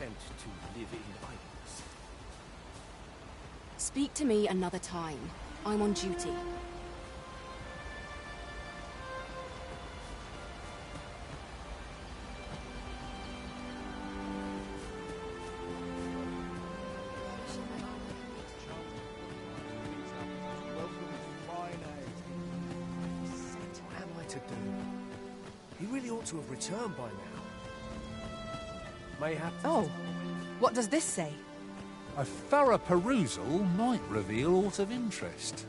content to live in idleness. Speak to me another time. I'm on duty. What am I to do? He really ought to have returned by now. Mayhap. Oh, what does this say? A thorough perusal might reveal aught of interest.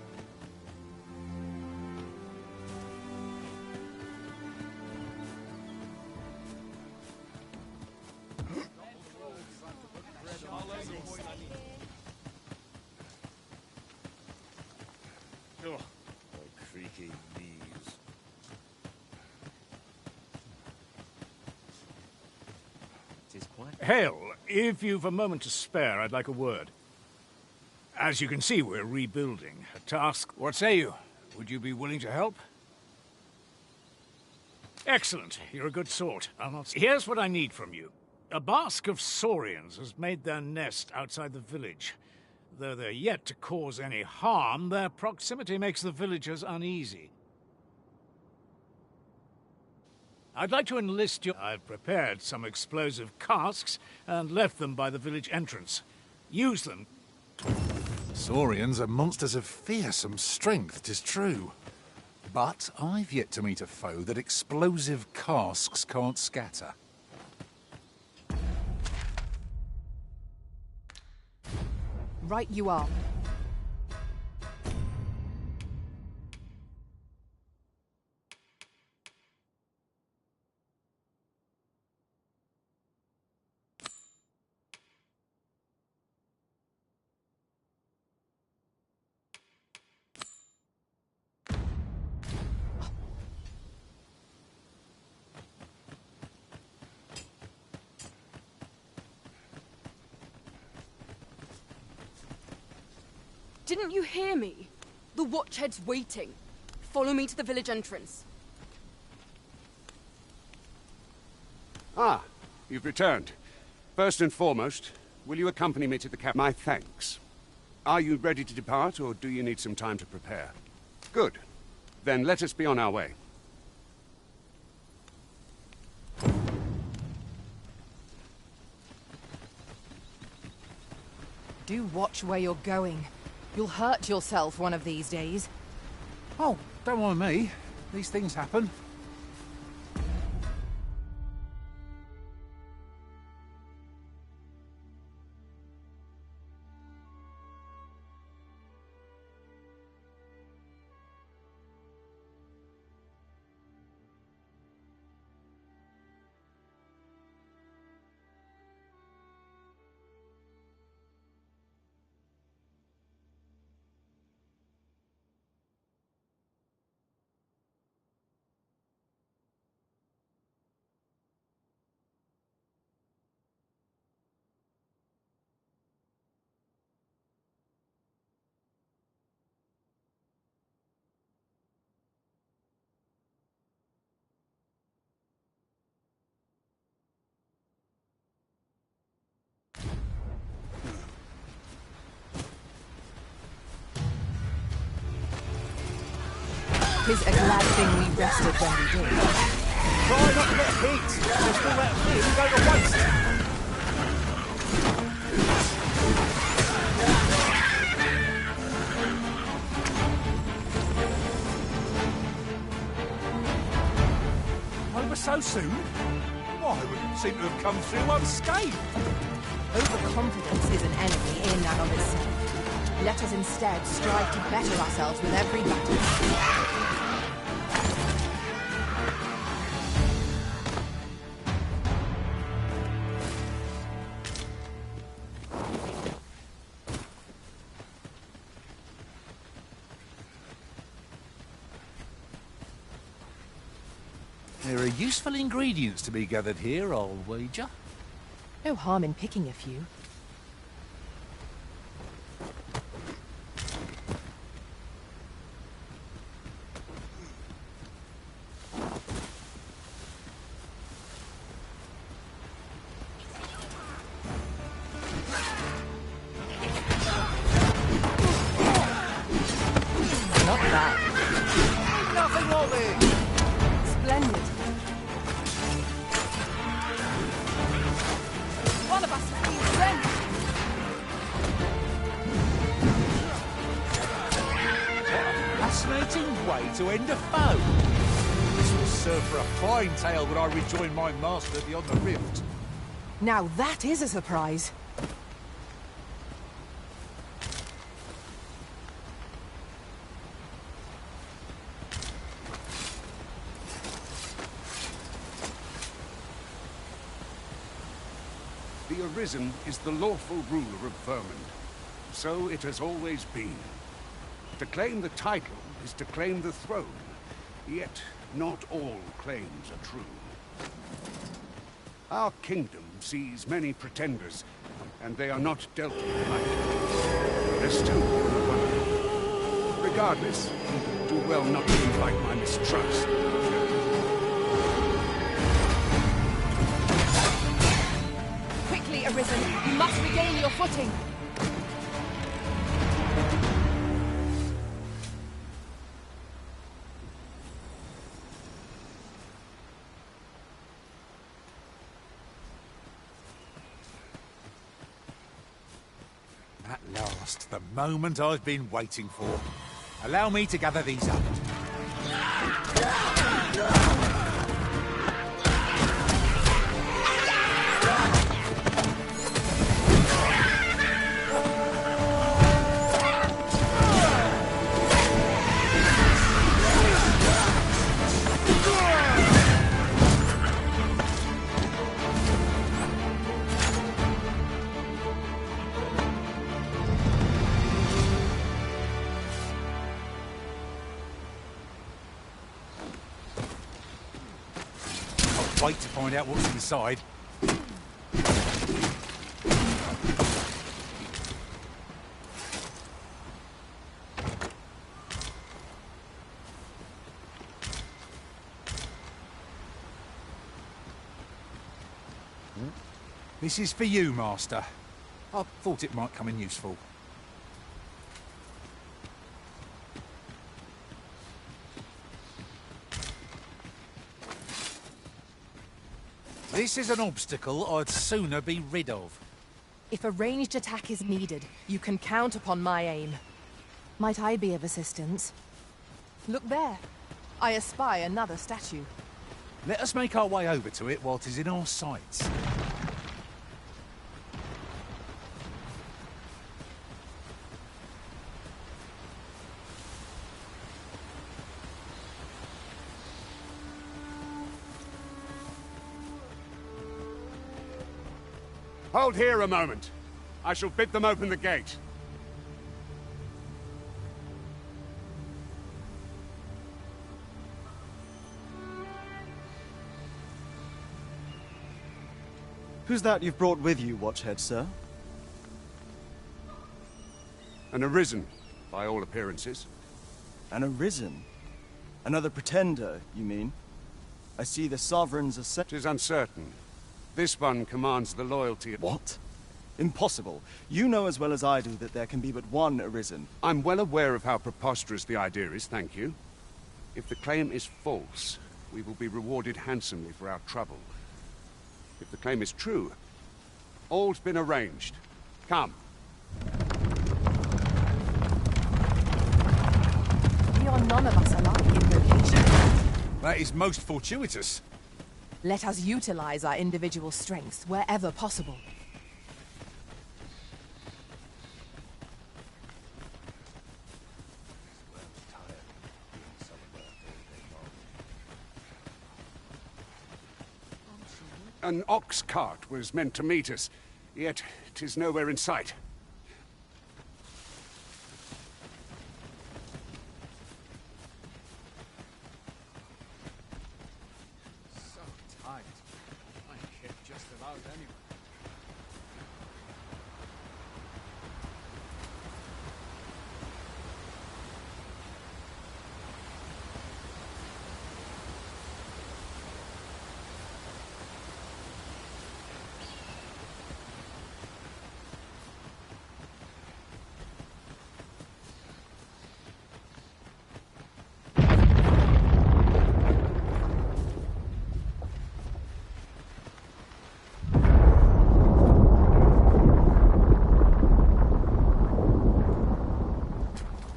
Oh, my creaky knees. Tis quite... Hale, if you've a moment to spare, I'd like a word. As you can see, we're rebuilding. A task... What say you? Would you be willing to help? Excellent. You're a good sort. I'll not... Here's what I need from you. A bask of saurians has made their nest outside the village. Though they're yet to cause any harm, their proximity makes the villagers uneasy. I'd like to enlist you. I've prepared some explosive casks and left them by the village entrance. Use them. Saurians are monsters of fearsome strength, 'tis true. But I've yet to meet a foe that explosive casks can't scatter. Right you are. Didn't you hear me? The Watchhead's waiting. Follow me to the village entrance. Ah, you've returned. First and foremost, will you accompany me to the camp? My thanks. Are you ready to depart, or do you need some time to prepare? Good. Then let us be on our way. Do watch where you're going. You'll hurt yourself one of these days. Oh, don't mind me. These things happen. Tis a glad thing we rested when we did. Try not to get heat. Just all that food go to waste. Over so soon? Why, we seem to have come through unscathed. Overconfidence is an enemy in and of itself. Let us instead strive to better ourselves with every battle. There are useful ingredients to be gathered here, I'll wager. No harm in picking a few. to end a foe. This will serve for a fine tale when I rejoin my master beyond the rift. Now that is a surprise. The Arisen is the lawful ruler of Vermund. So it has always been. To claim the title is to claim the throne. Yet, not all claims are true. Our kingdom sees many pretenders, and they are not dealt with lightly. There's still one. Regardless, do well not to invite my mistrust. Quickly, Arisen! You must regain your footing! At last, the moment I've been waiting for. Allow me to gather these up. Wait to find out what's inside. This is for you, Master. I thought it might come in useful. This is an obstacle I'd sooner be rid of. If a ranged attack is needed, you can count upon my aim. Might I be of assistance? Look there. I espy another statue. Let us make our way over to it while 'tis in our sights. Hold here a moment. I shall bid them open the gate. Who's that you've brought with you, Watchhead, sir? An Arisen, by all appearances. An Arisen? Another pretender, you mean? I see the Sovereigns are set. 'Tis uncertain. This one commands the loyalty of... What? Impossible. You know as well as I do that there can be but one Arisen. I'm well aware of how preposterous the idea is, thank you. If the claim is false, we will be rewarded handsomely for our trouble. If the claim is true, all's been arranged. Come. We are none of us alike in vocation. That is most fortuitous. Let us utilize our individual strengths wherever possible. An ox cart was meant to meet us, yet 'tis nowhere in sight. So tight. I hit just about anywhere.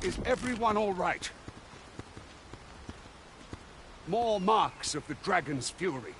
Is everyone all right? More marks of the dragon's fury.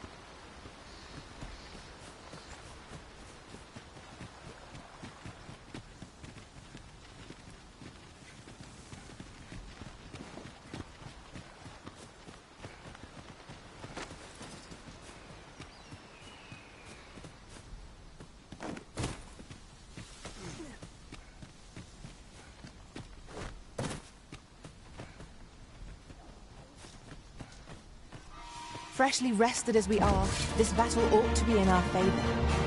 Freshly rested as we are, this battle ought to be in our favor.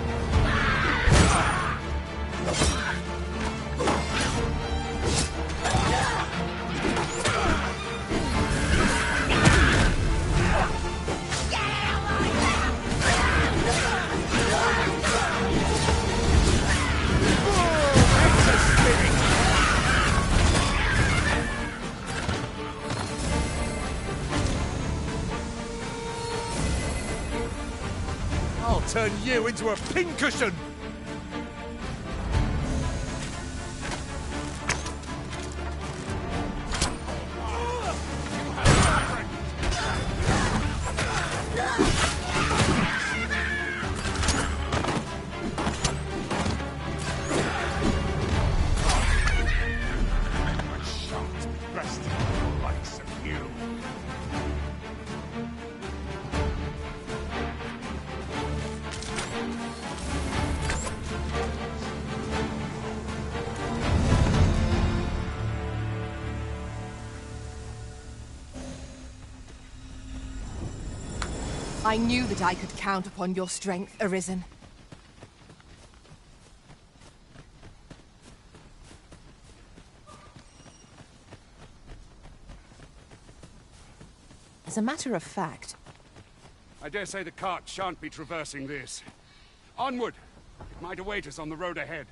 Turn you into a pincushion! I knew that I could count upon your strength, Arisen. As a matter of fact... I dare say the cart shan't be traversing this. Onward! It might await us on the road ahead.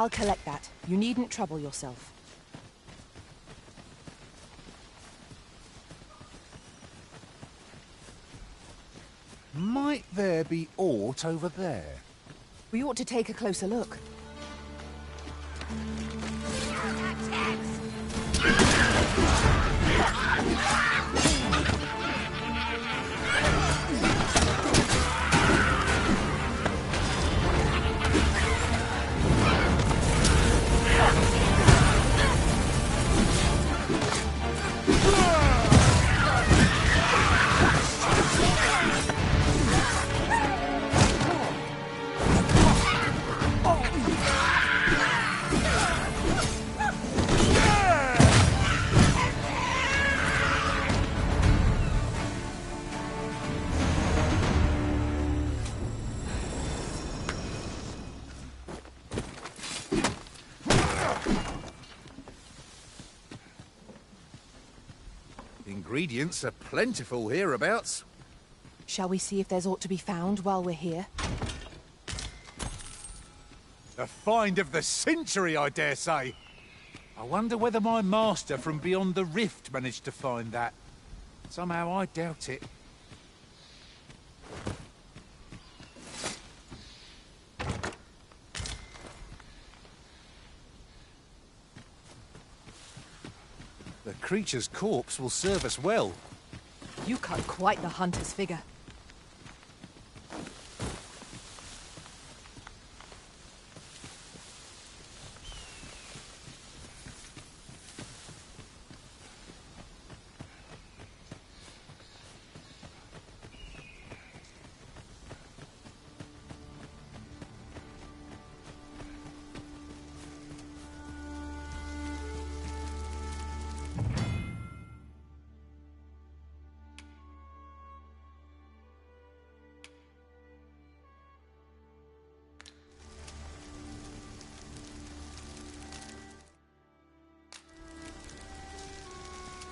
I'll collect that. You needn't trouble yourself. Might there be aught over there? We ought to take a closer look. Ingredients are plentiful hereabouts. Shall we see if there's aught to be found while we're here? A find of the century, I dare say. I wonder whether my master from beyond the rift managed to find that. Somehow I doubt it. The creature's corpse will serve us well. You cut quite the hunter's figure.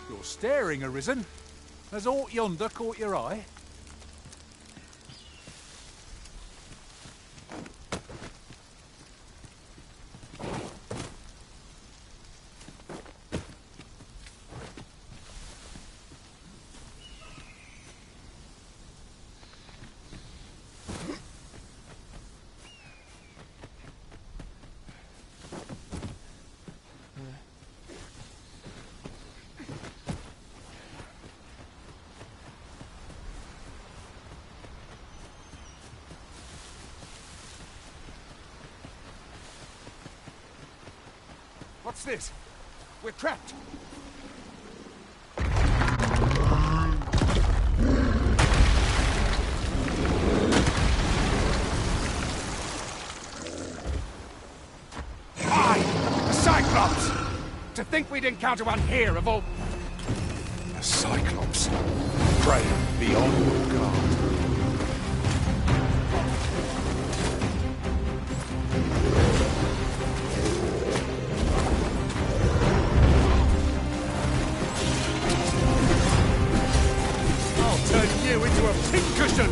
You're staring, Arisen. Has aught yonder caught your eye? What's this? We're trapped. A Cyclops! To think we'd encounter one here of all... A Cyclops. Pray, be on your guard. Into a pincushion!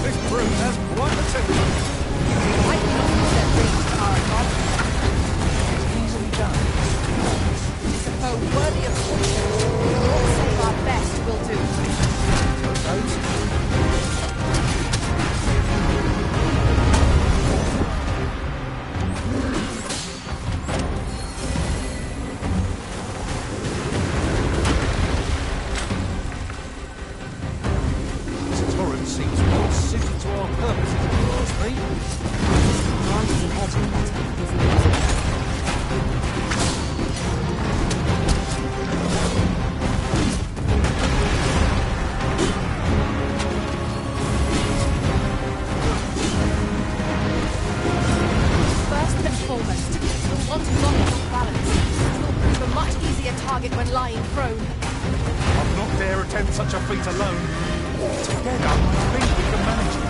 This brute has quite the temper. I cannot use their ranged power advantage. Easily done. It's a foe worthy of caution. We'll all save our best, will do. Those? When lying prone. I'll not dare attempt such a feat alone. Together, I think we can manage it.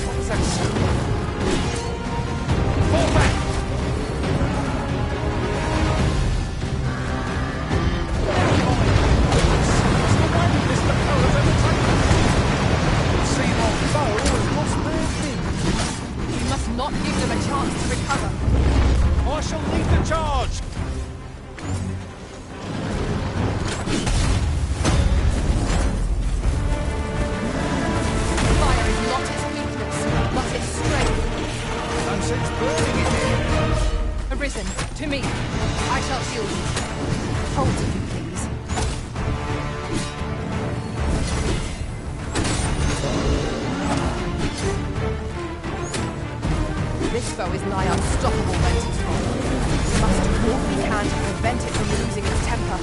What is that sound? Fall back! Not give them a chance to recover. I shall lead the charge! Fire is not its weakness, but its strength. No sense burning it here. Arisen, to me. I shall shield you. Hold to you, please. This foe is nigh unstoppable whence it's from. We must do all we can to prevent it from losing its temper.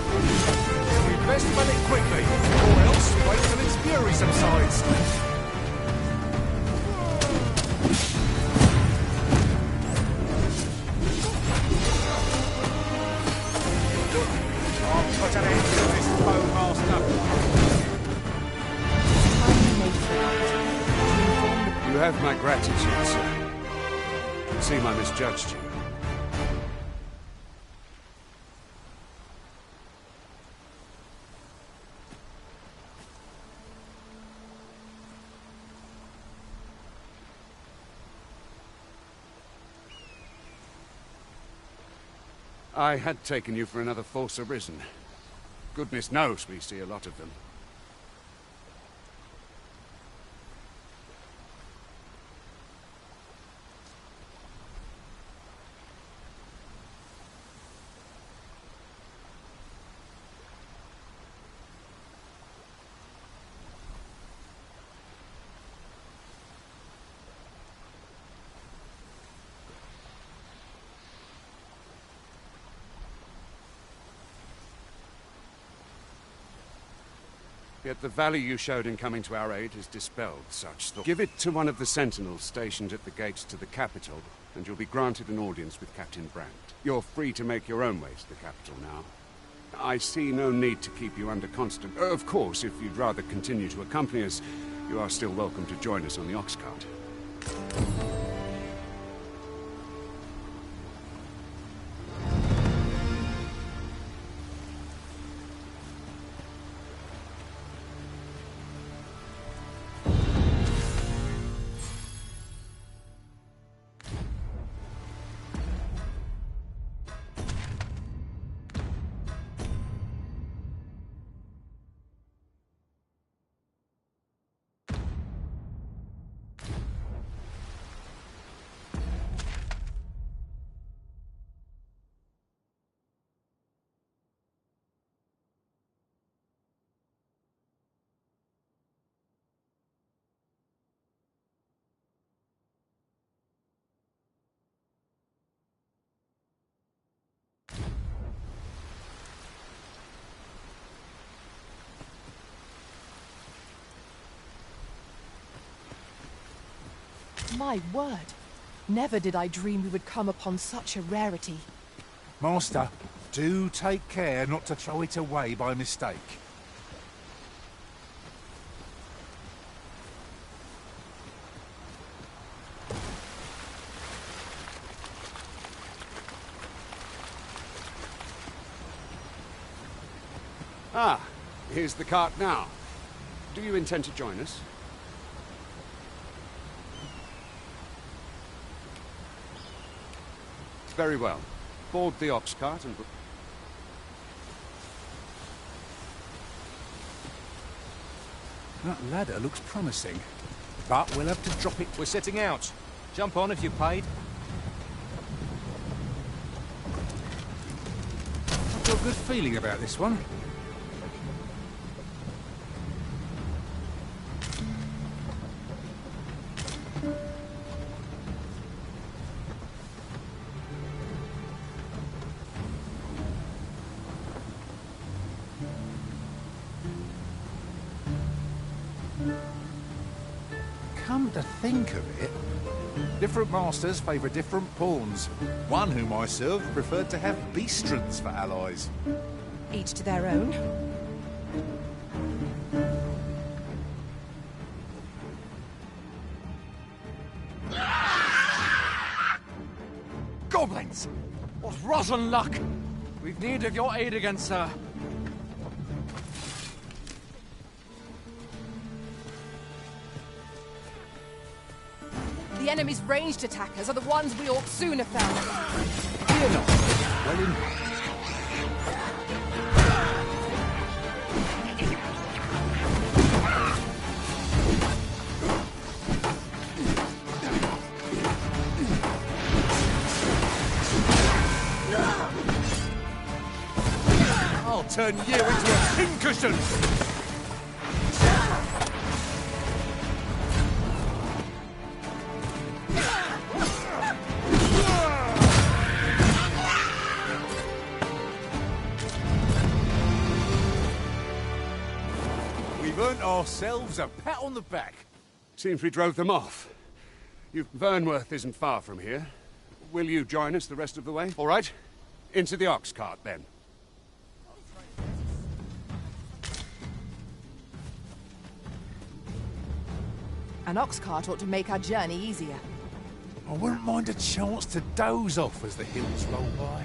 We'd best run it quickly, or else wait till its fury subsides. put an end to this, Bowmaster. You have my gratitude, sir. It seems I misjudged you. I had taken you for another Force Arisen. Goodness knows we see a lot of them. Yet the value you showed in coming to our aid has dispelled such thought. Give it to one of the sentinels stationed at the gates to the capital, and you'll be granted an audience with Captain Brandt. You're free to make your own way to the capital now. I see no need to keep you under constant... Of course, if you'd rather continue to accompany us, you are still welcome to join us on the ox cart. My word. Never did I dream we would come upon such a rarity. Master, do take care not to throw it away by mistake. Ah, here's the cart now. Do you intend to join us? Very well. Board the ox cart and... That ladder looks promising, but we'll have to drop it. We're setting out. Jump on if you've paid. I've got a good feeling about this one. Come to think of it, different masters favour different pawns. One whom I served preferred to have beastrons for allies. Each to their own. Goblins! What rotten luck! We've need of your aid again, sir. The enemy's ranged attackers are the ones we ought sooner found. Fear not. Well in... I'll turn you into a pincushion! We've earned ourselves a pat on the back. Seems we drove them off. Vernworth isn't far from here. Will you join us the rest of the way? All right. Into the ox cart, then. An ox cart ought to make our journey easier. I wouldn't mind a chance to doze off as the hills roll by.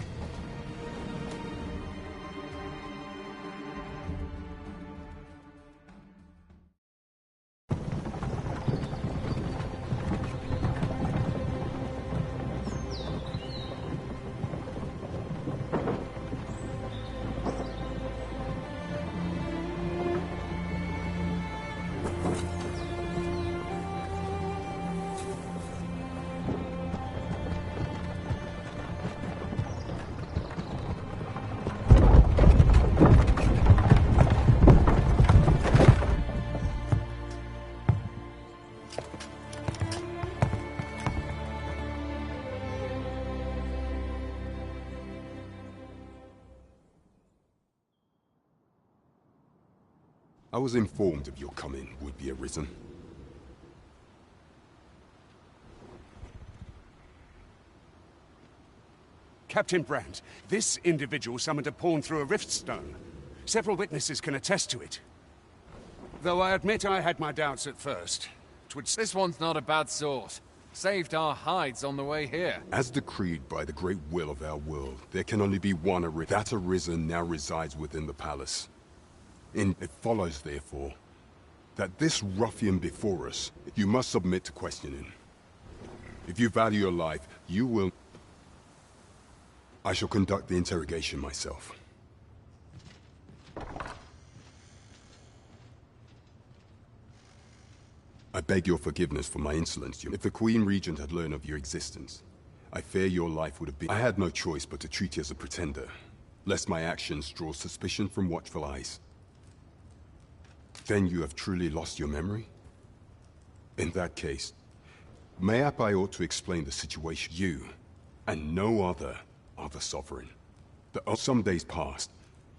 I was informed of your coming, would-be Arisen. Captain Brandt, this individual summoned a pawn through a rift stone. Several witnesses can attest to it. Though I admit I had my doubts at first. This one's not a bad sort. Saved our hides on the way here. As decreed by the great will of our world, there can only be one Arisen. That Arisen now resides within the palace. It follows, therefore, that this ruffian before us, you must submit to questioning. If you value your life, you will... I shall conduct the interrogation myself. I beg your forgiveness for my insolence. If the Queen Regent had learned of your existence, I fear your life would have been... I had no choice but to treat you as a pretender, lest my actions draw suspicion from watchful eyes. Then you have truly lost your memory? In that case, mayhap I ought to explain the situation. You, and no other, are the Sovereign. Some days past,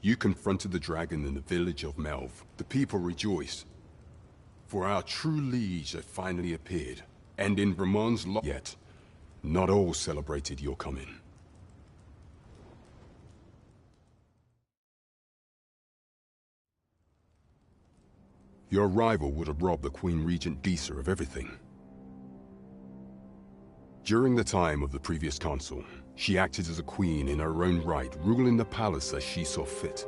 you confronted the dragon in the village of Melv. The people rejoiced, for our true liege had finally appeared, and in Ramon's yet, not all celebrated your coming. Your arrival would have robbed the Queen Regent Disa of everything. During the time of the previous consul, she acted as a queen in her own right, ruling the palace as she saw fit.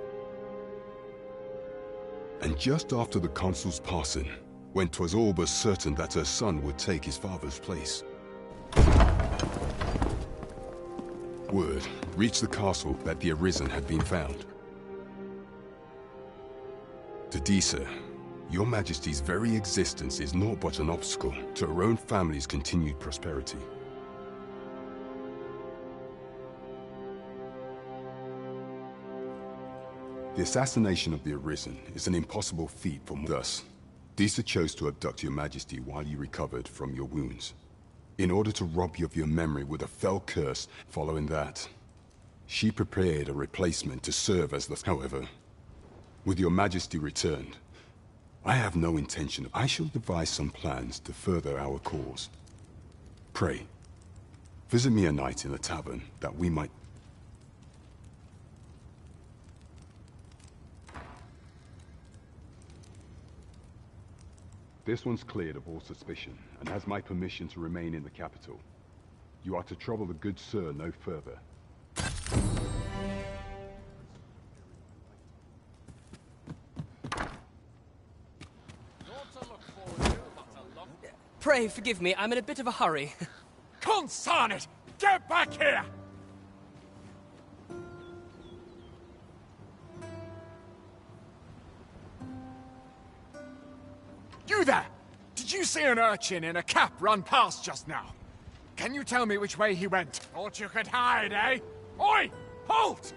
And just after the consul's passing, when 'twas all but certain that her son would take his father's place, word reached the castle that the Arisen had been found. To Disa, Your Majesty's very existence is naught but an obstacle to her own family's continued prosperity. The assassination of the Arisen is an impossible feat for thus. Disa chose to abduct Your Majesty while you recovered from your wounds, in order to rob you of your memory with a fell curse. Following that, she prepared a replacement to serve as the... However, with Your Majesty returned, I have no intention of... I shall devise some plans to further our cause. Pray, visit me a night in the tavern that we might... This one's cleared of all suspicion, and has my permission to remain in the capital. You are to trouble the good sir no further. Pray forgive me, I'm in a bit of a hurry. Consign it! Get back here! You there! Did you see an urchin in a cap run past just now? Can you tell me which way he went? Thought you could hide, eh? Oi! Halt!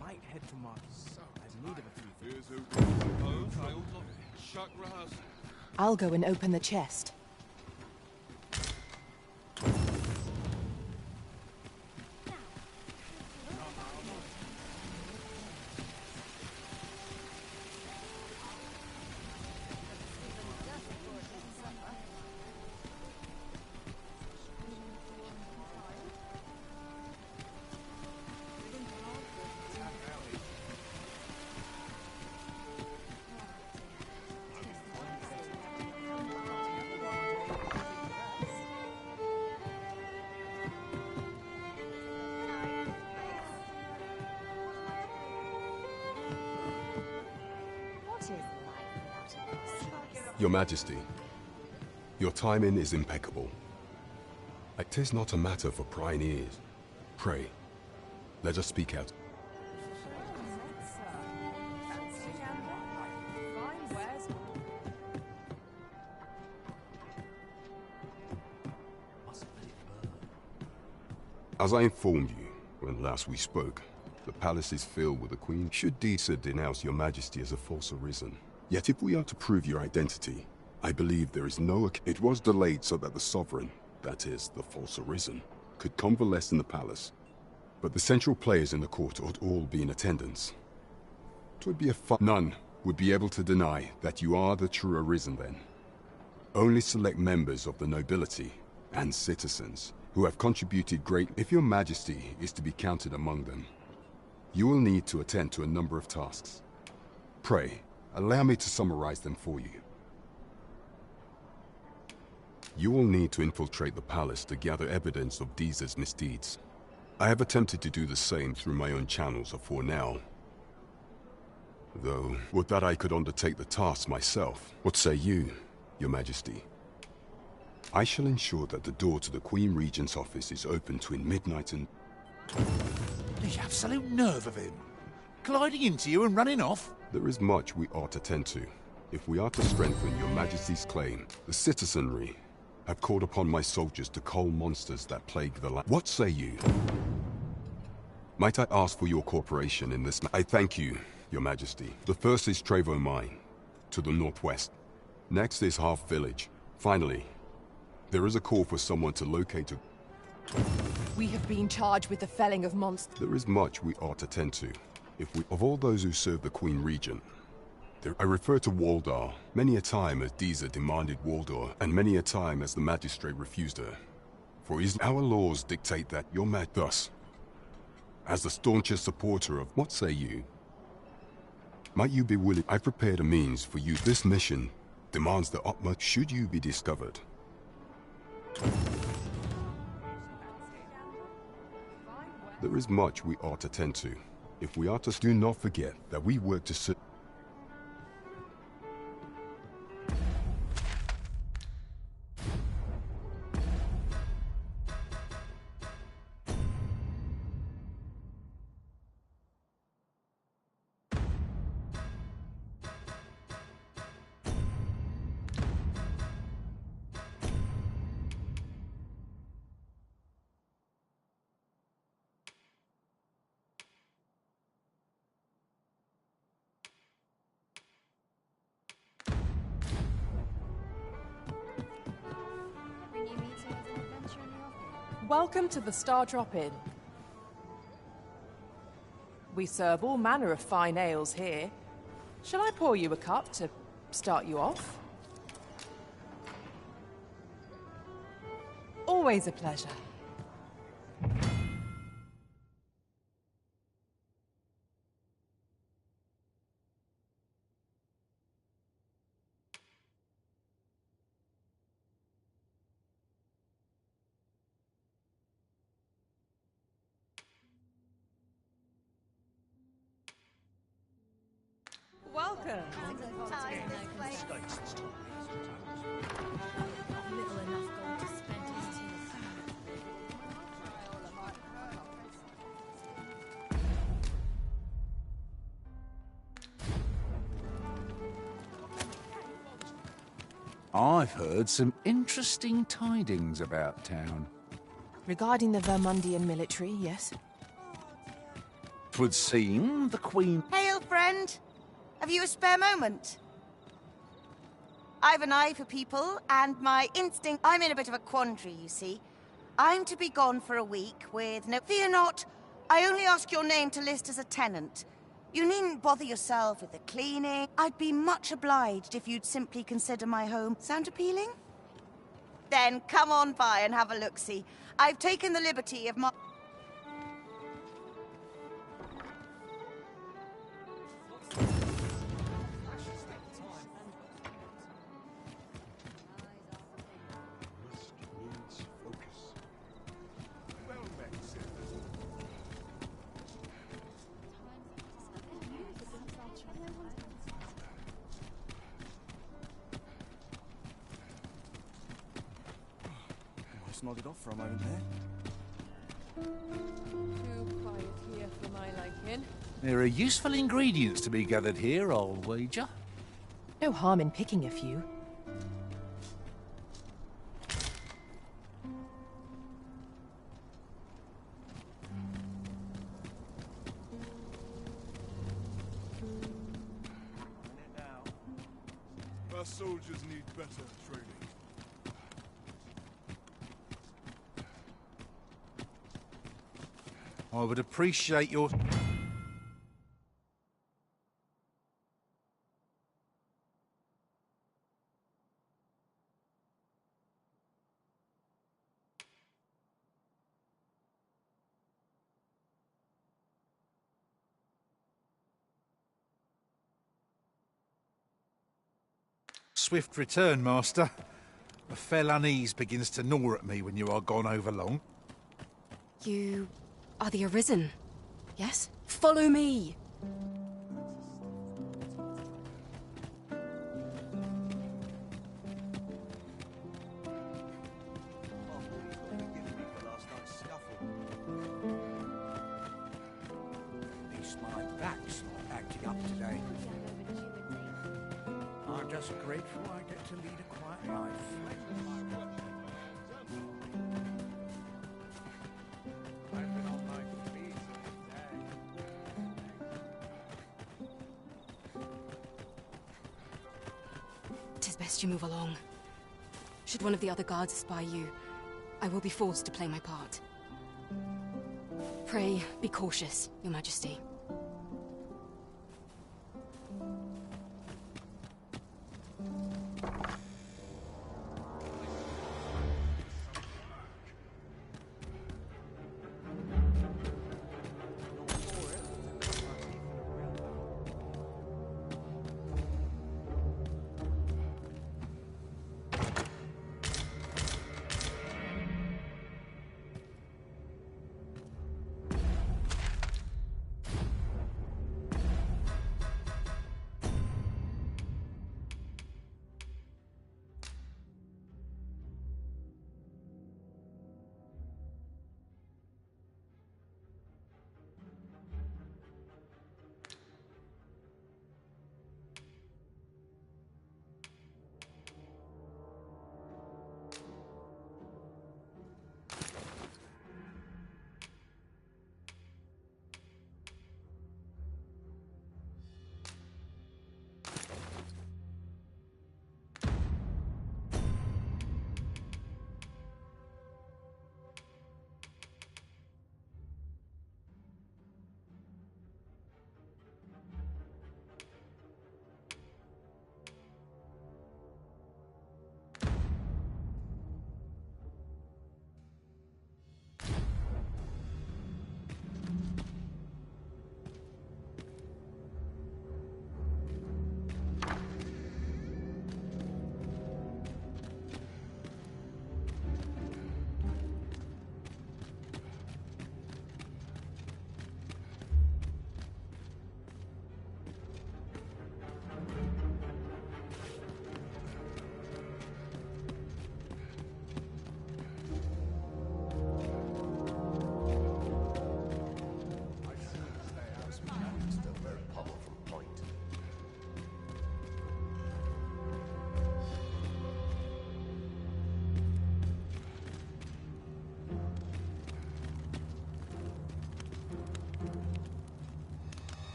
Might head for market. I've need of a few things. I'll go and open the chest. Your Majesty, your timing is impeccable. It is not a matter for prying ears. Pray, let us speak out. As I informed you when last we spoke, the palace is filled with the Queen. Should Disa denounce your Majesty as a false arisen? Yet if we are to prove your identity, I believe there is no... It was delayed so that the Sovereign, that is, the false arisen, could convalesce in the palace. But the central players in the court ought all be in attendance. 'Twould be a None would be able to deny that you are the true arisen then. Only select members of the nobility and citizens who have contributed great... If your Majesty is to be counted among them, you will need to attend to a number of tasks. Pray, allow me to summarize them for you. You will need to infiltrate the palace to gather evidence of Disa's misdeeds. I have attempted to do the same through my own channels for now. Though, would that I could undertake the task myself. What say you, Your Majesty? I shall ensure that the door to the Queen Regent's office is open between midnight and... The absolute nerve of him! Colliding into you and running off? There is much we ought to tend to. If we are to strengthen your Majesty's claim, the citizenry have called upon my soldiers to cull monsters that plague the land. What say you? Might I ask for your cooperation in this? I thank you, Your Majesty. The first is Trevo Mine, to the northwest. Next is Half Village. Finally, there is a call for someone to locate a... We have been charged with the felling of monsters. There is much we ought to tend to. If we... Of all those who serve the Queen Regent, I refer to Waldar. Many a time as Disa demanded Waldar, and many a time as the magistrate refused her. For our laws dictate that your thus, as the staunchest supporter of... What say you? Might you be willing... I prepared a means for you. This mission demands the utmost... Should you be discovered. There is much we ought to tend to. If we are to... Do not forget that we work to... Welcome to the Star Drop-In. We serve all manner of fine ales here. Shall I pour you a cup to start you off? Always a pleasure. Welcome. I've heard some interesting tidings about town. Regarding the Vermundian military, yes. 'Twould seem the Queen... Hail, friend. Have you a spare moment? I've an eye for people, and my instinct... I'm in a bit of a quandary, you see. I'm to be gone for a week with no... Fear not. I only ask your name to list as a tenant. You needn't bother yourself with the cleaning. I'd be much obliged if you'd simply consider my home. Sound appealing? Then come on by and have a look-see. I've taken the liberty of my... Nodded off for a moment there. Too quiet here for my liking. There are useful ingredients to be gathered here, I'll wager. No harm in picking a few. Our soldiers need better training. I would appreciate your... Swift return, Master. A fell unease begins to gnaw at me when you are gone over long. You are the Arisen, yes? Follow me! At least my back's not acting up today. I'm just grateful I get to lead a quiet life. Tis best you move along. Should one of the other guards spy you, I will be forced to play my part. Pray, be cautious, Your Majesty.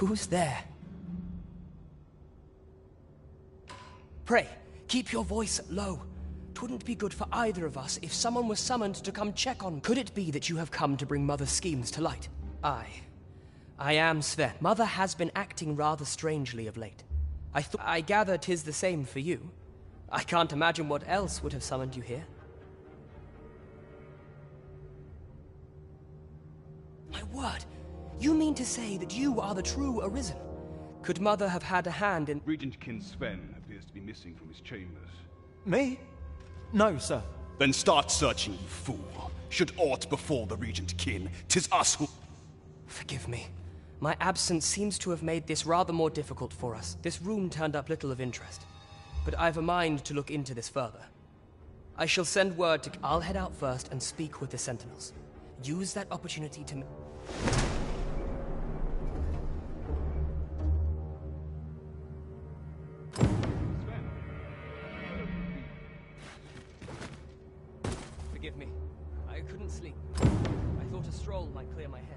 Who's there? Pray, keep your voice low. 'Twouldn't be good for either of us if someone was summoned to come check on. Could it be that you have come to bring Mother's schemes to light? I am Sven. Mother has been acting rather strangely of late. I gather 'tis the same for you. I can't imagine what else would have summoned you here. My word! You mean to say that you are the true Arisen? Could Mother have had a hand in— Regent Kin Sven appears to be missing from his chambers. Me? No, sir. Then start searching, you fool. Should aught befall the Regent Kin, 'tis us who— Forgive me. My absence seems to have made this rather more difficult for us. This room turned up little of interest. But I've a mind to look into this further. I shall send word to— I'll head out first and speak with the Sentinels. Use that opportunity to— Forgive me. I couldn't sleep. I thought a stroll might clear my head.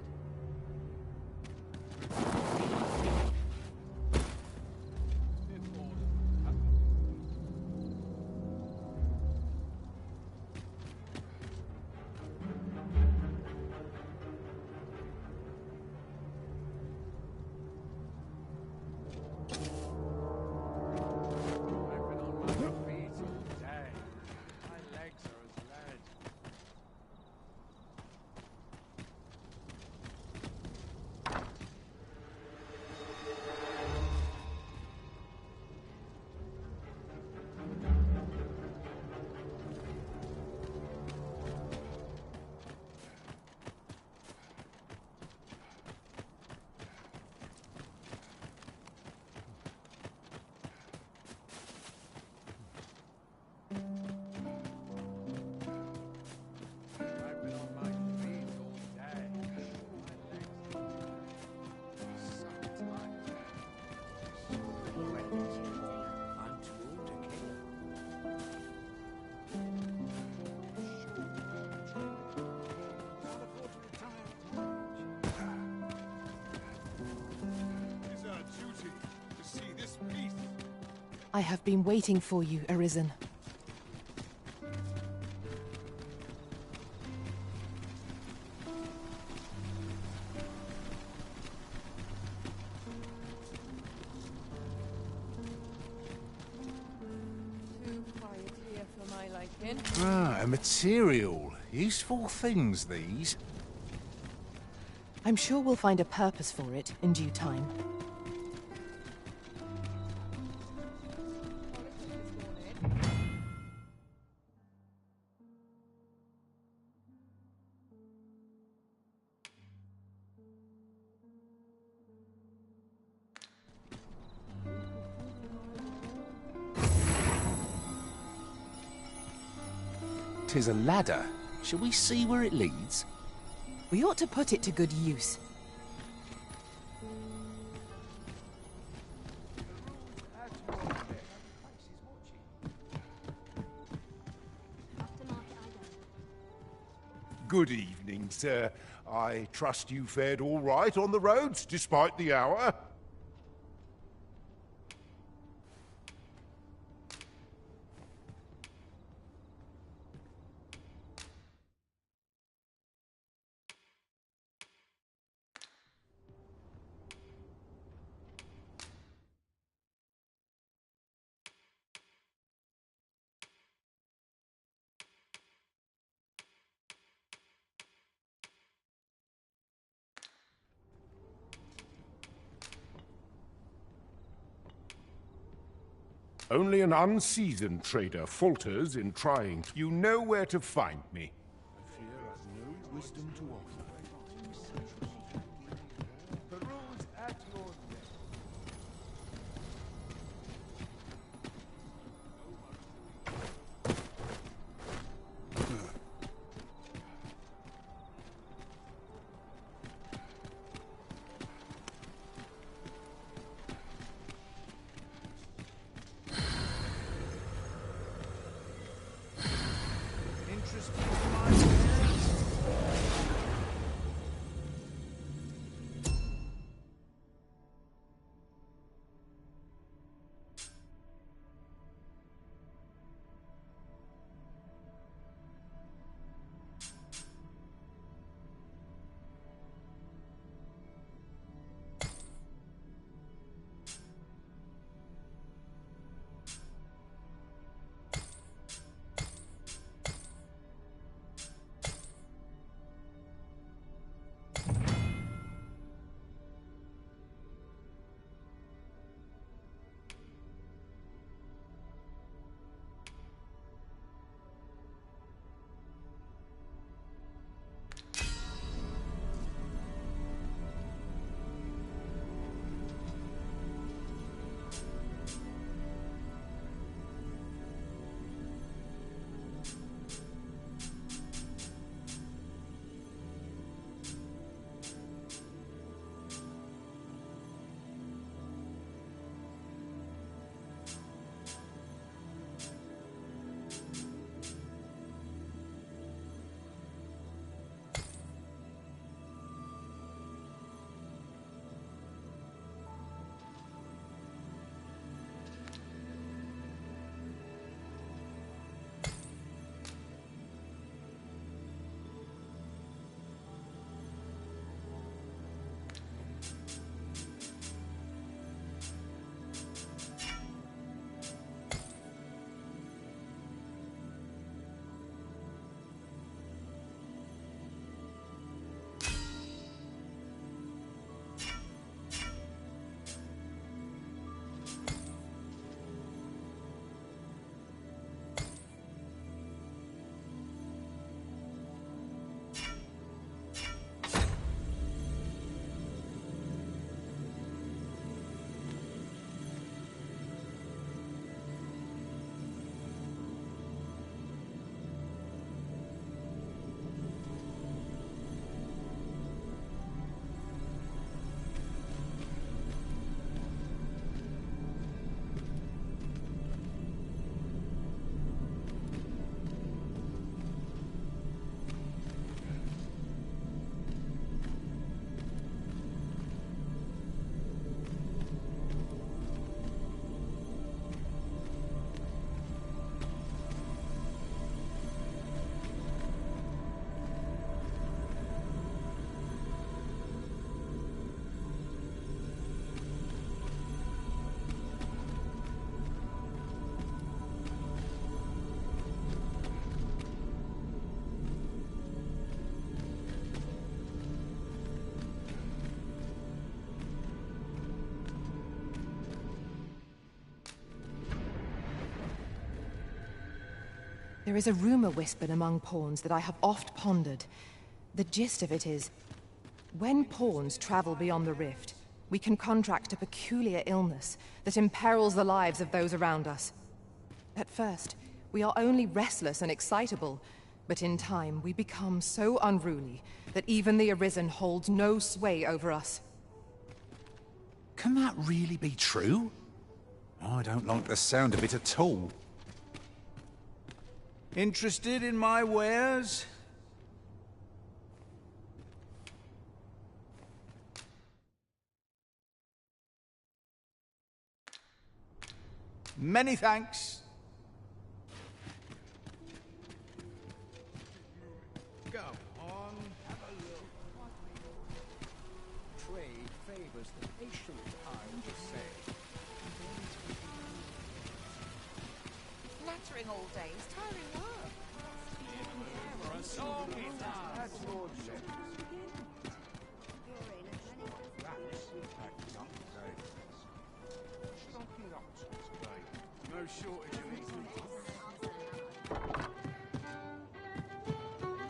I have been waiting for you, Arisen. Ah, a material. Useful things, these. I'm sure we'll find a purpose for it in due time. Tis a ladder. Shall we see where it leads? We ought to put it to good use. Good evening, sir. I trust you fared all right on the roads, despite the hour? Only an unseasoned trader falters in trying. You know where to find me. I fear I've no wisdom to offer. Peruse at your leisure. There is a rumor whispered among pawns that I have oft pondered. The gist of it is, when pawns travel beyond the rift, we can contract a peculiar illness that imperils the lives of those around us. At first, we are only restless and excitable, but in time we become so unruly that even the Arisen holds no sway over us. Can that really be true? I don't like the sound of it at all. Interested in my wares? Many thanks. Go on, have a look. Trade favors the patient, I would say. Nattering all day is tiring work. For a song in that's lordship. No shortage of easy.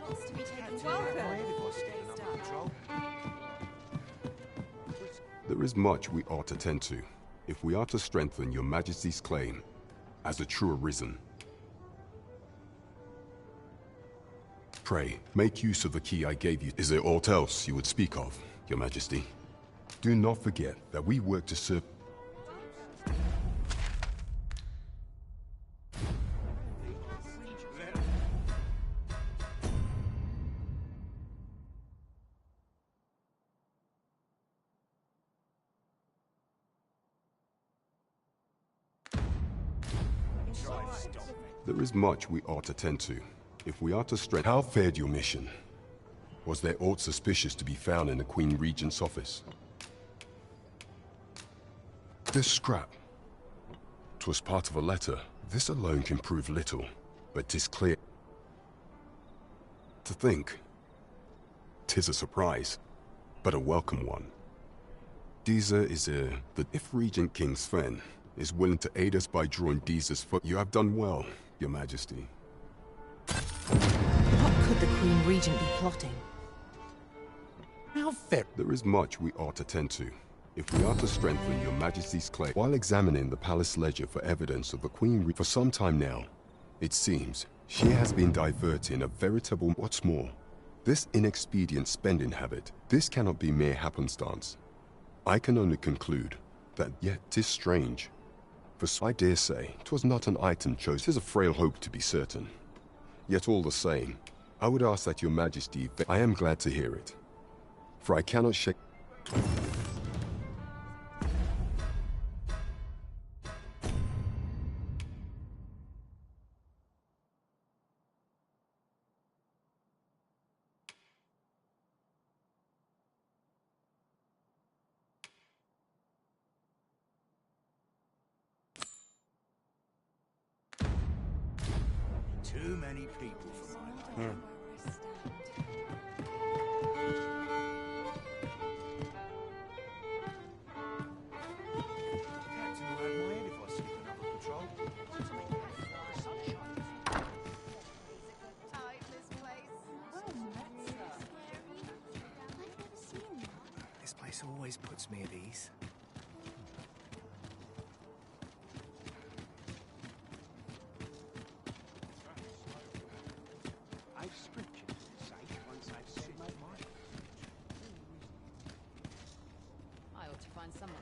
Lots to be taken There is much we ought to tend to, if we are to strengthen your Majesty's claim as a true Arisen. Pray, make use of the key I gave you. Is there aught else you would speak of, Your Majesty? Do not forget that we work to serve... There is much we ought to tend to, if we are to strengthen... How fared your mission? Was there aught suspicious to be found in the Queen Regent's office? This scrap. 'Twas part of a letter. This alone can prove little, but 'tis clear. To think. 'Tis a surprise, but a welcome one. Deezer is that if Regent King Sven is willing to aid us by drawing Deezer's foot, you have done well, Your Majesty. What could the Queen Regent be plotting? How fair. There is much we ought to tend to, if we are to strengthen Your Majesty's claim. While examining the palace ledger for evidence of the Queen for some time now, it seems she has been diverting a veritable... What's more, this inexpedient spending habit, this cannot be mere happenstance. I can only conclude that yet 'tis strange. For I dare say 'twas not an item chosen. 'Tis a frail hope to be certain. Yet all the same, I would ask that Your Majesty... I am glad to hear it, for I cannot shake... Too many people for my liking. Captain will have my head if I skip another patrol. This place always puts me at ease.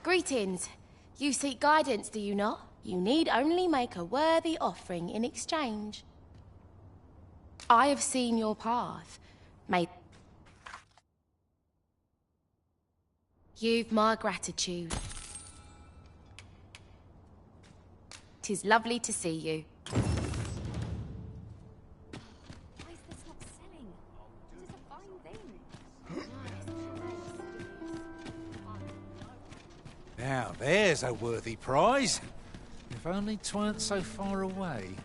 Greetings. You seek guidance, do you not? You need only make a worthy offering in exchange. I have seen your path. You've my gratitude. 'Tis lovely to see you. Now, there's a worthy prize. If only 'tweren't so far away.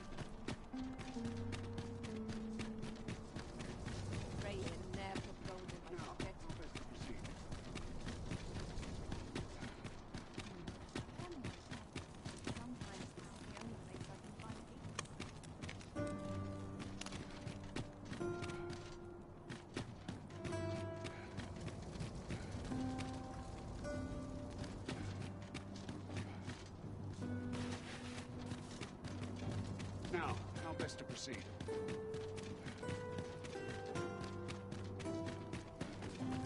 best to proceed.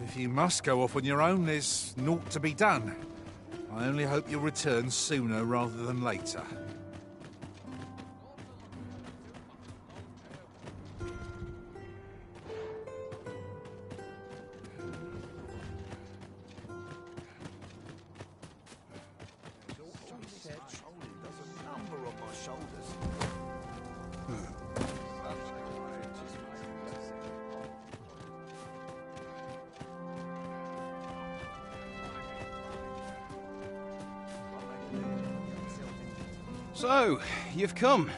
If you must go off on your own, there's naught to be done. I only hope you'll return sooner rather than later. So, you've come.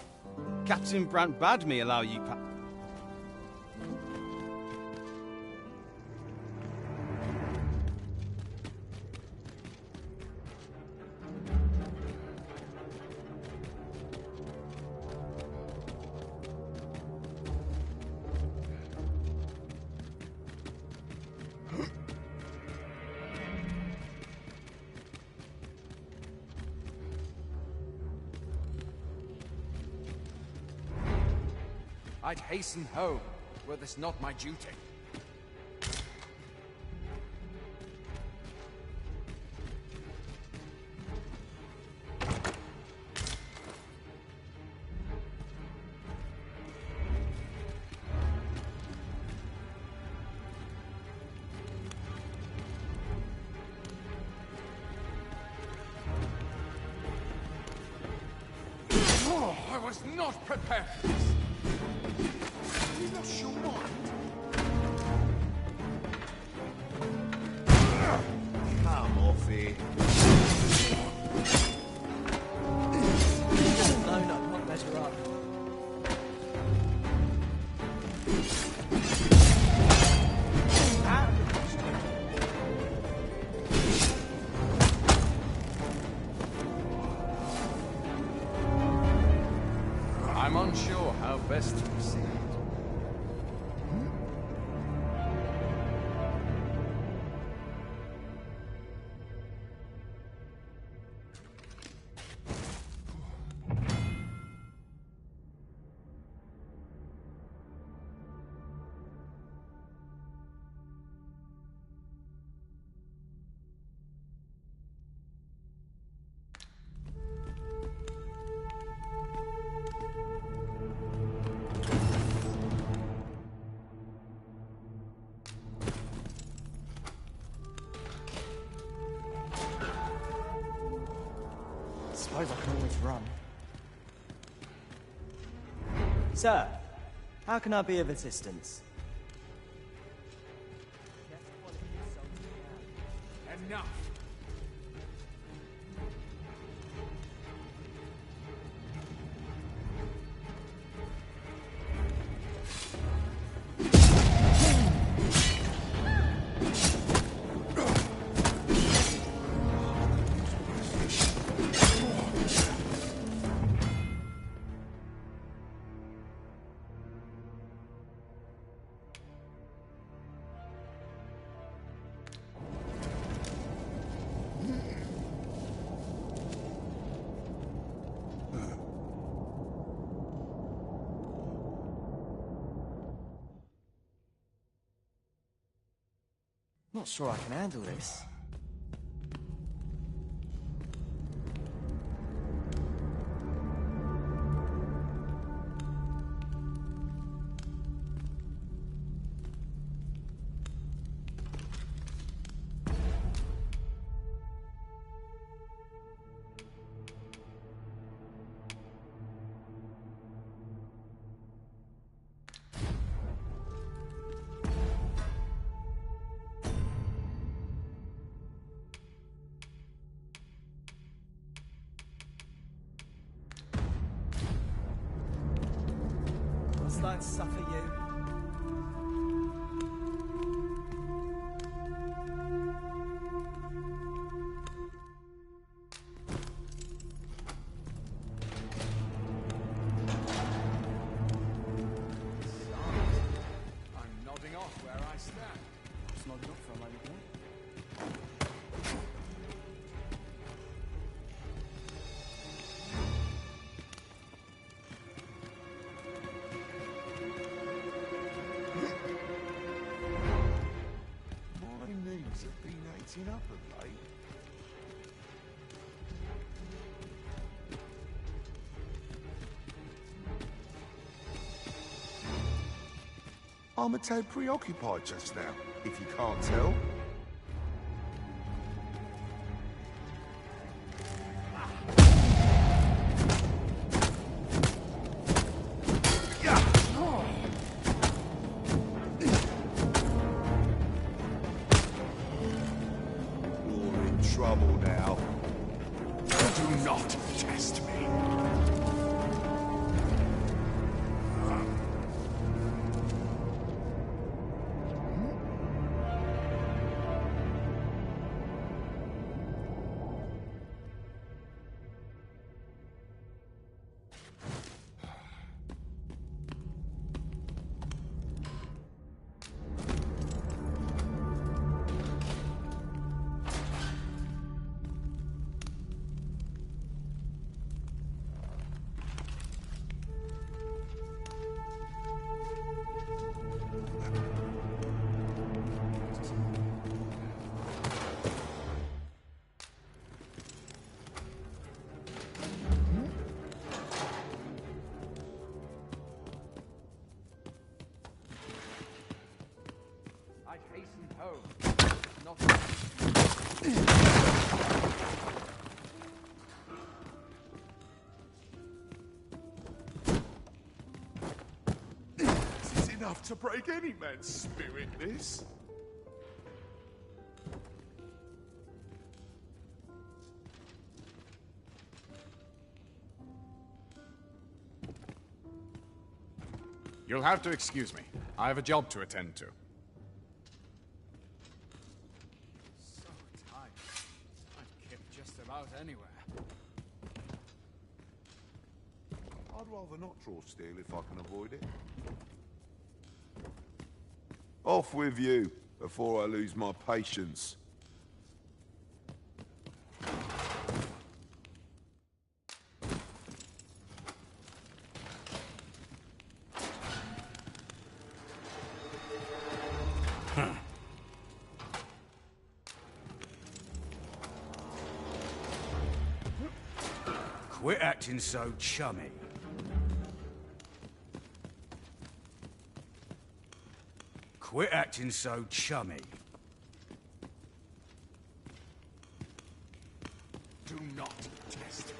Captain Brant bade me allow you I'd hasten home, were this not my duty. Oh, I was not prepared for this. You lost your mind? Come off it. No, not better up. I'm unsure how best to proceed. Suppose I can always run. Sir, how can I be of assistance? Enough! Not sure I can handle this. Don't suffer you. I'm nodding off where I stand. It's nodding off for a moment, acting up of late. I'm a tad preoccupied just now, if you can't tell. You're in trouble now. Do not test me. I hasten home. Not. This is enough to break any man's spirit, this. You'll have to excuse me. I have a job to attend to. So tight. I'd kip just about anywhere. I'd rather not draw steel if I can avoid it. Off with you, before I lose my patience. Quit acting so chummy. Quit acting so chummy. Do not test me.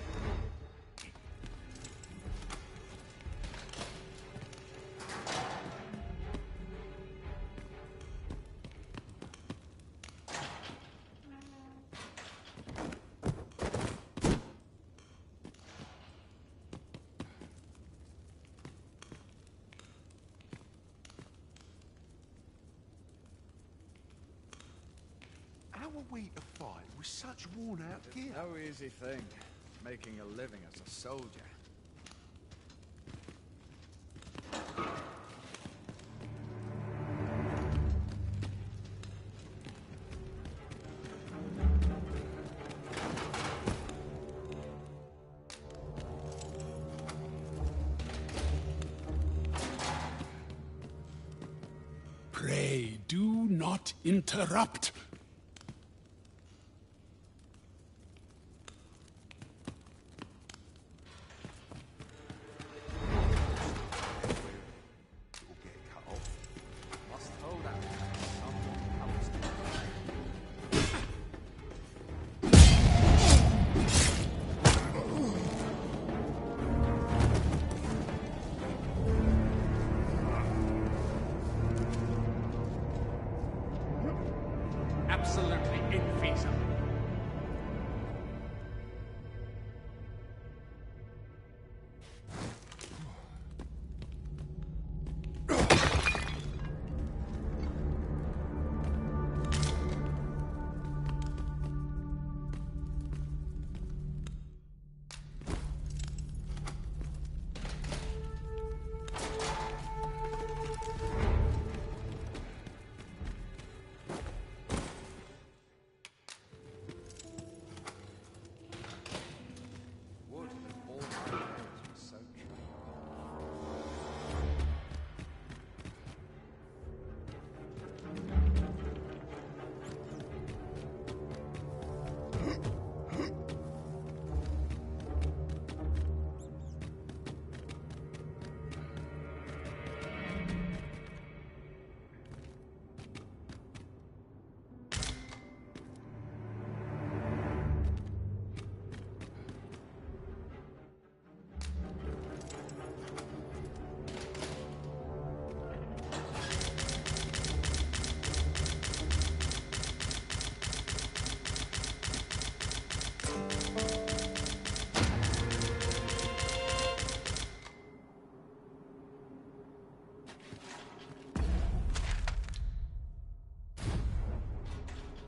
How are we to fight with such worn-out gear? No easy thing, making a living as a soldier. Pray, do not interrupt. Must hold out. Someone comes to Absolutely infeasible.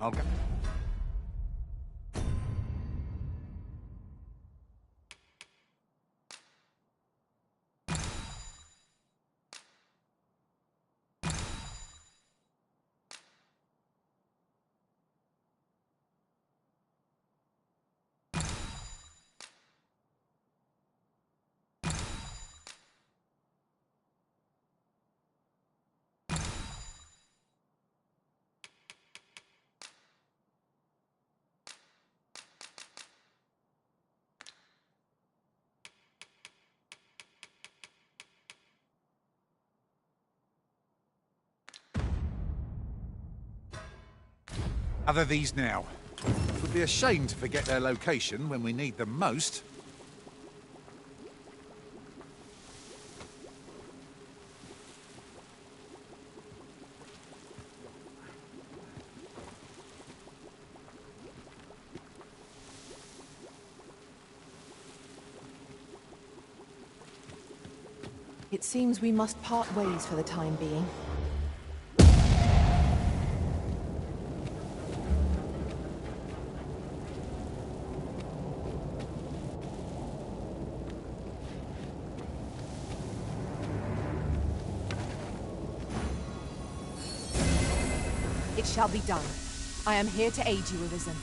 I'll go. Other these now. It would be a shame to forget their location when we need them most. It seems we must part ways for the time being. It shall be done. I am here to aid you, Arisen.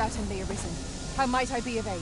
Certainly, Arisen. How might I be of aid?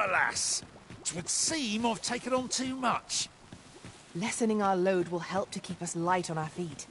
Alas, 'twould seem I've taken on too much. Lessening our load will help to keep us light on our feet.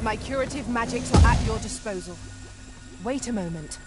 My curative magics are at your disposal. Wait a moment.